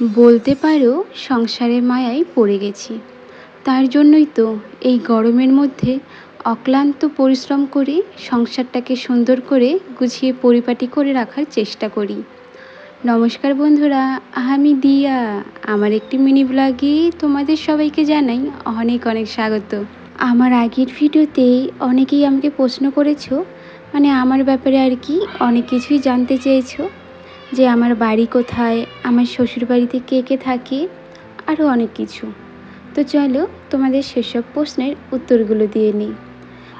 বলতে পারো সংসারের মায়ায় পড়ে গেছি। তার জন্যই তো এই গরমের মধ্যে অক্লান্ত পরিশ্রম করে সংসারটাকে সুন্দর করে গুছিয়ে পরিপাটি করে রাখার চেষ্টা করি। নমস্কার বন্ধুরা, আমি দিয়া। আমার একটি মিনি ব্লগে তোমাদের সবাইকে জানাই অনেক অনেক স্বাগত। আমার আগের ভিডিওতে অনেকেই আমাকে প্রশ্ন করেছো, মানে আমার ব্যাপারে আর কি অনেক কিছুই জানতে চেয়েছো, যে আমার বাড়ি কোথায়, আমার শ্বশুর বাড়িতে কে কে থাকে, আরও অনেক কিছু। তো চলো তোমাদের সেসব প্রশ্নের উত্তরগুলো দিয়ে নিই।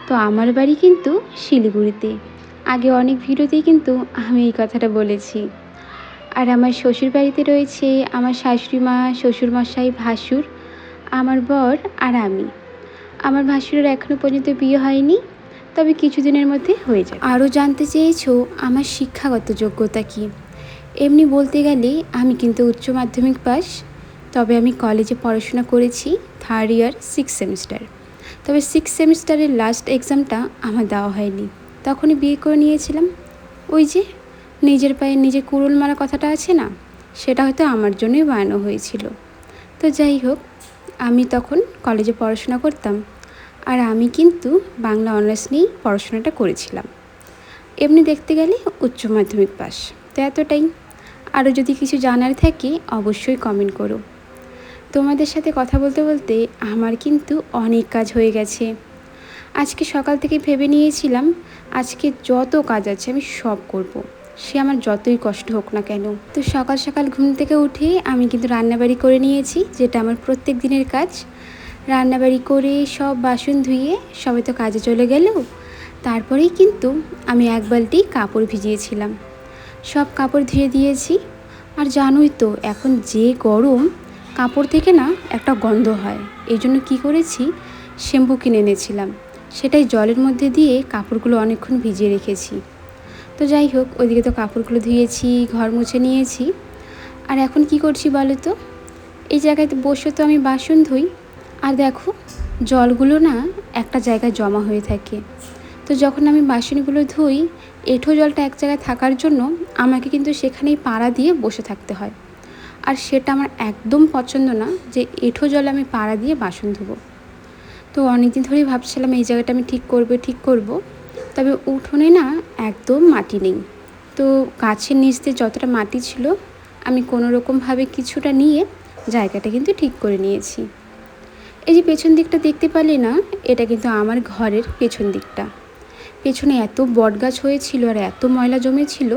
তো আমার বাড়ি কিন্তু শিলিগুড়িতে। আগে অনেক ভিডিওতেই কিন্তু আমি এই কথাটা বলেছি। আর আমার শ্বশুর বাড়িতে রয়েছে আমার শাশুড়ি মা, শ্বশুরমশাই, ভাসুর, আমার বর আর আমি। আমার ভাসুরের এখনও পর্যন্ত বিয়ে হয়নি, তবে কিছুদিনের মধ্যে হয়ে যাবে। আরও জানতে চেয়েছো আমার শিক্ষাগত যোগ্যতা কী। এমনি বলতে গেলে আমি কিন্তু উচ্চ মাধ্যমিক পাস, তবে আমি কলেজে পড়াশোনা করেছি 3rd ইয়ার 6th সেমিস্টার। তবে 6th সেমিস্টারের লাস্ট এক্সামটা আমার দেওয়া হয়নি, তখনই বিয়ে করে নিয়েছিলাম। ওই যে নিজের পায়ে নিজে কুড়ুল মারা কথাটা আছে না, সেটা হয়তো আমার জন্যই বানানো হয়েছিল। তো যাই হোক, আমি তখন কলেজে পড়াশোনা করতাম, আর আমি কিন্তু বাংলা অনার্স নিয়েই পড়াশোনাটা করেছিলাম। এমনি দেখতে গেলে উচ্চ মাধ্যমিক পাস, তো এতটাই। আরও যদি কিছু জানার থাকে অবশ্যই কমেন্ট করো। তোমাদের সাথে কথা বলতে বলতে আমার কিন্তু অনেক কাজ হয়ে গেছে। আজকে সকাল থেকে ভেবে নিয়েছিলাম আজকে যত কাজ আছে আমি সব করব, সে আমার যতই কষ্ট হোক না কেন। তো সকাল সকাল ঘুম থেকে উঠে আমি কিন্তু রান্নাবাড়ি করে নিয়েছি, যেটা আমার প্রত্যেক দিনের কাজ। রান্নাবাড়ি করে সব বাসন ধুয়ে সবাই তো কাজে চলে গেল। তারপরেই কিন্তু আমি এক বালতি কাপড় ভিজিয়েছিলাম, সব কাপড় ধুয়ে দিয়েছি। আর জানোই তো এখন যে গরম, কাপড় থেকে না একটা গন্ধ হয়। এই জন্য কী করেছি, শ্যাম্পু কিনে এনেছিলাম, সেটাই জলের মধ্যে দিয়ে কাপড়গুলো অনেকক্ষণ ভিজিয়ে রেখেছি। তো যাই হোক, ওইদিকে তো কাপড়গুলো ধুয়েছি, ঘর মুছে নিয়েছি। আর এখন কি করছি বলো তো, এই জায়গায় তো বসে তো আমি বাসন ধুই, আর দেখো জলগুলো না একটা জায়গায় জমা হয়ে থাকে। তো যখন আমি বাসনগুলো ধুই, এঁঠো জলটা এক জায়গায় থাকার জন্য আমাকে কিন্তু সেখানেই পাড়া দিয়ে বসে থাকতে হয়। আর সেটা আমার একদম পছন্দ না, যে এঁঠো জলে আমি পাড়া দিয়ে বাসন ধুবো। তো অনেক দিন ধরেই ভাবছিলাম এই জায়গাটা আমি ঠিক করব। তবে উঠোনে না একদম মাটি নেই। তো গাছের নিচ দিয়ে যতটা মাটি ছিল আমি কোনো রকমভাবে কিছুটা নিয়ে জায়গাটা কিন্তু ঠিক করে নিয়েছি। এই যে পেছন দিকটা দেখতে পারলে না, এটা কিন্তু আমার ঘরের পেছন দিকটা। পেছনে এত বট গাছ হয়েছিল আর এত ময়লা জমেছিল,